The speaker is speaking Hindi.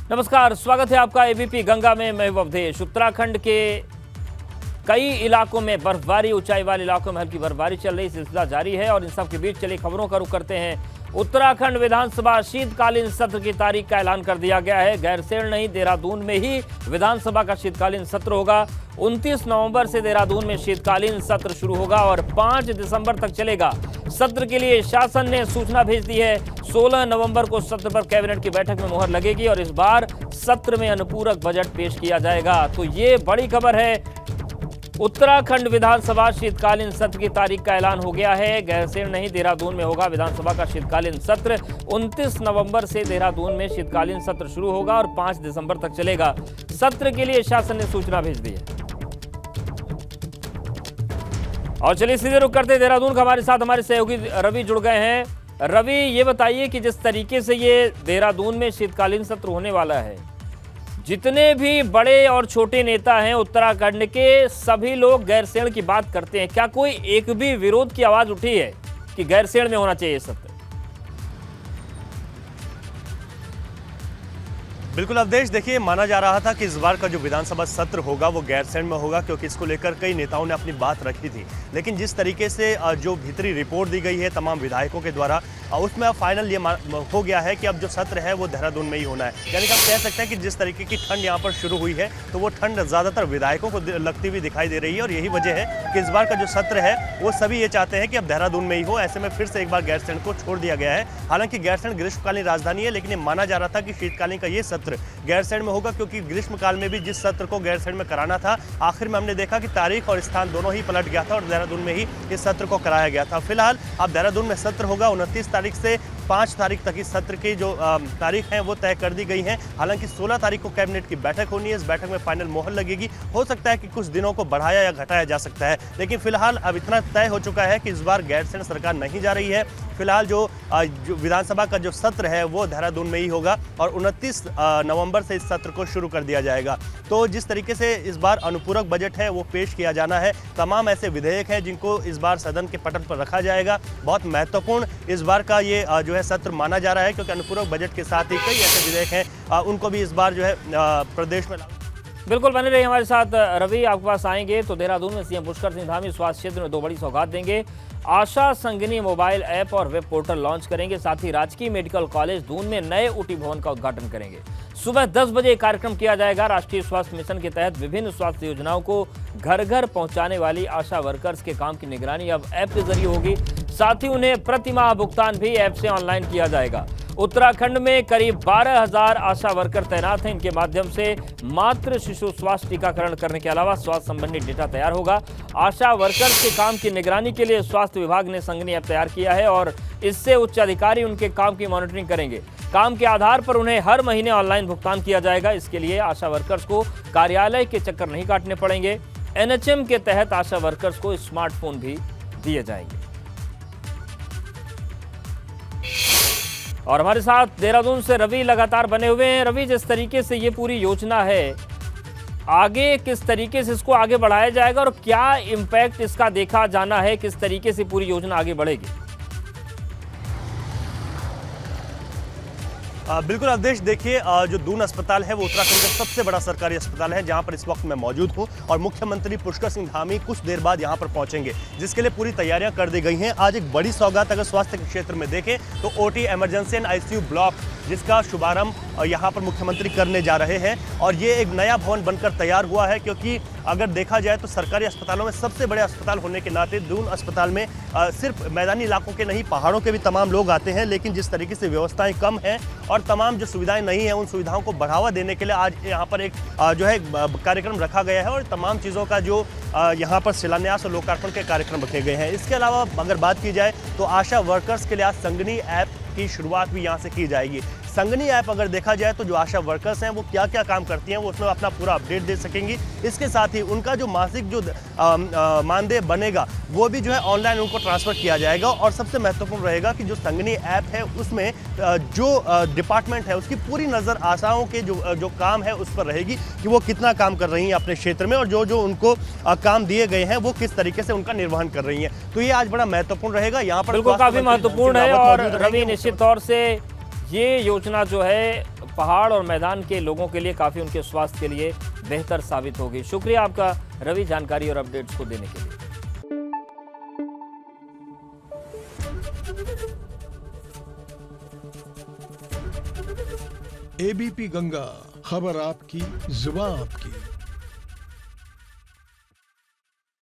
नमस्कार, स्वागत है आपका एबीपी गंगा में। मैं अवधेश। उत्तराखंड के कई इलाकों में बर्फबारी, ऊंचाई वाले इलाकों में हल्की बर्फबारी चल रही, सिलसिला जारी है और इन सब के बीच चली खबरों का रुख करते हैं। उत्तराखंड विधानसभा शीतकालीन सत्र की तारीख का ऐलान कर दिया गया है। गैरसैंण नहीं, देहरादून में ही विधानसभा का शीतकालीन सत्र होगा। 29 नवंबर से देहरादून में शीतकालीन सत्र शुरू होगा और 5 दिसंबर तक चलेगा। सत्र के लिए शासन ने सूचना भेज दी है। 16 नवंबर को सत्र पर कैबिनेट की बैठक में मुहर लगेगी और इस बार सत्र में अनुपूरक बजट पेश किया जाएगा। तो ये बड़ी खबर है। उत्तराखंड विधानसभा शीतकालीन सत्र की तारीख का ऐलान हो गया है। गैरसैंण नहीं, देहरादून में होगा विधानसभा का शीतकालीन सत्र। 29 नवंबर से देहरादून में शीतकालीन सत्र शुरू होगा और 5 दिसंबर तक चलेगा। सत्र के लिए शासन ने सूचना भेज दी है। और चलिए सीधे रुक करते देहरादून का। हमारे साथ हमारे सहयोगी रवि जुड़ गए हैं। रवि, ये बताइए कि जिस तरीके से ये देहरादून में शीतकालीन सत्र होने वाला है, जितने भी बड़े और छोटे नेता हैं उत्तराखंड के, सभी लोग गैरसैंण की बात करते हैं। क्या कोई एक भी विरोध की आवाज उठी है कि गैरसैंण में होना चाहिए सत्र? बिल्कुल अवधेश, देखिए, माना जा रहा था कि इस बार का जो विधानसभा सत्र होगा वो गैरसैंण में होगा, क्योंकि इसको लेकर कई नेताओं ने अपनी बात रखी थी। लेकिन जिस तरीके से जो भीतरी रिपोर्ट दी गई है तमाम विधायकों के द्वारा, उसमें अब फाइनल ये हो गया है कि अब जो सत्र है वो देहरादून में ही होना है। यानी कि आप कह सकते हैं कि जिस तरीके की ठंड यहाँ पर शुरू हुई है तो वो ठंड ज़्यादातर विधायकों को लगती हुई दिखाई दे रही है और यही वजह है कि इस बार का जो सत्र है वो सभी ये चाहते हैं कि अब देहरादून में ही हो। ऐसे में फिर से एक बार गैरसैंण को छोड़ दिया गया है। हालांकि गैरसैंण ग्रीष्मकालीन राजधानी है, लेकिन ये माना जा रहा था कि शीतकालीन का ये सत्र गैरसैंण में होगा, क्योंकि ग्रीष्मकाल में भी जिस सत्र को गैरसैंण में कराना था, आखिर में हमने देखा कि तारीख और स्थान दोनों ही पलट गया था और देहरादून में ही इस सत्र को कराया गया था। फिलहाल अब देहरादून में सत्र होगा। 29 तारीख से 5 तारीख तक इस सत्र की जो तारीख है वो तय कर दी गई है। हालांकि 16 तारीख को कैबिनेट की बैठक होनी है। इस बैठक में फाइनल मोहर लगेगी। हो सकता है कि कुछ दिनों को बढ़ाया या घटाया जा सकता है, लेकिन फिलहाल अब इतना तय हो चुका है कि इस बार गैरसैंण सरकार नहीं जा रही है। फिलहाल जो विधानसभा का जो सत्र है वो देहरादून में ही होगा और 29 नवंबर से इस सत्र को शुरू कर दिया जाएगा। तो जिस तरीके से इस बार अनुपूरक बजट है वो पेश किया जाना है। तमाम ऐसे विधेयक हैं जिनको इस बार सदन के पटल पर रखा जाएगा। बहुत महत्वपूर्ण इस बार का ये जो है सत्र माना जा रहा है, क्योंकि अनुपूरक बजट के साथ ही कई ऐसे विधेयक हैं उनको भी इस बार जो है प्रदेश में। बिल्कुल बने रहिए हमारे साथ। रवि, आपके पास आएंगे तो देहरादून में सीएम पुष्कर सिंह धामी स्वास्थ्य क्षेत्र में 2 बड़ी सौगात देंगे। आशा संगिनी मोबाइल ऐप और वेब पोर्टल लॉन्च करेंगे। साथ ही राजकीय मेडिकल कॉलेज दून में नए ऊटी भवन का उद्घाटन करेंगे। सुबह 10 बजे कार्यक्रम किया जाएगा। राष्ट्रीय स्वास्थ्य मिशन के तहत विभिन्न स्वास्थ्य योजनाओं को घर घर पहुंचाने वाली आशा वर्कर्स के काम की निगरानी अब ऐप के जरिए होगी। साथ ही उन्हें प्रतिमाह भुगतान भी ऐप से ऑनलाइन किया जाएगा। उत्तराखंड में करीब 12,000 आशा वर्कर तैनात हैं। इनके माध्यम से मातृ शिशु स्वास्थ्य टीकाकरण करने के अलावा स्वास्थ्य संबंधी डेटा तैयार होगा। आशा वर्कर्स के काम की निगरानी के लिए स्वास्थ्य विभाग ने संगिनी ऐप तैयार किया है और इससे उच्च अधिकारी उनके काम की मॉनिटरिंग करेंगे। काम के आधार पर उन्हें हर महीने ऑनलाइन भुगतान किया जाएगा। इसके लिए आशा वर्कर्स को कार्यालय के चक्कर नहीं काटने पड़ेंगे। एनएचएम के तहत आशा वर्कर्स को स्मार्टफोन भी दिए जाएंगे। और हमारे साथ देहरादून से रवि लगातार बने हुए हैं। रवि, जिस तरीके से ये पूरी योजना है, आगे किस तरीके से इसको आगे बढ़ाया जाएगा और क्या इम्पैक्ट इसका देखा जाना है, किस तरीके से पूरी योजना आगे बढ़ेगी? बिल्कुल अवधेश, देखिए, जो दून अस्पताल है वो उत्तराखंड का सबसे बड़ा सरकारी अस्पताल है, जहां पर इस वक्त मैं मौजूद हूं और मुख्यमंत्री पुष्कर सिंह धामी कुछ देर बाद यहां पर पहुंचेंगे, जिसके लिए पूरी तैयारियां कर दी गई हैं। आज एक बड़ी सौगात अगर स्वास्थ्य के क्षेत्र में देखें तो OT emergency and ICU block, जिसका शुभारंभ यहाँ पर मुख्यमंत्री करने जा रहे हैं और ये एक नया भवन बनकर तैयार हुआ है, क्योंकि अगर देखा जाए तो सरकारी अस्पतालों में सबसे बड़े अस्पताल होने के नाते दून अस्पताल में सिर्फ मैदानी इलाकों के नहीं, पहाड़ों के भी तमाम लोग आते हैं। लेकिन जिस तरीके से व्यवस्थाएं कम हैं और तमाम जो सुविधाएं नहीं हैं, उन सुविधाओं को बढ़ावा देने के लिए आज यहाँ पर एक जो है कार्यक्रम रखा गया है और तमाम चीज़ों का जो यहाँ पर शिलान्यास और लोकार्पण के कार्यक्रम रखे गए हैं। इसके अलावा अगर बात की जाए तो आशा वर्कर्स के लिए आज संगिनी ऐप की शुरुआत भी यहाँ से की जाएगी। संगिनी ऐप अगर देखा जाए तो जो आशा वर्कर्स हैं वो क्या क्या काम करती हैं वो उसमें अपना पूरा अपडेट दे सकेंगी। इसके साथ ही उनका जो मासिक जो मानदेय बनेगा वो भी जो है ऑनलाइन उनको ट्रांसफर किया जाएगा। और सबसे महत्वपूर्ण रहेगा कि जो संगिनी ऐप है उसमें जो डिपार्टमेंट है उसकी पूरी नज़र आशाओं के जो काम है उस पर रहेगी कि वो कितना काम कर रही हैं अपने क्षेत्र में और जो जो उनको काम दिए गए हैं वो किस तरीके से उनका निर्वहन कर रही हैं। तो ये आज बड़ा महत्वपूर्ण रहेगा। यहाँ पर बिल्कुल काफी महत्वपूर्ण है और रवि, निश्चित तौर से ये योजना जो है पहाड़ और मैदान के लोगों के लिए काफ़ी उनके स्वास्थ्य के लिए बेहतर साबित होगी। शुक्रिया आपका रवि, जानकारी और अपडेट्स को देने के लिए। एबीपी गंगा, खबर आपकी, जुबान आपकी।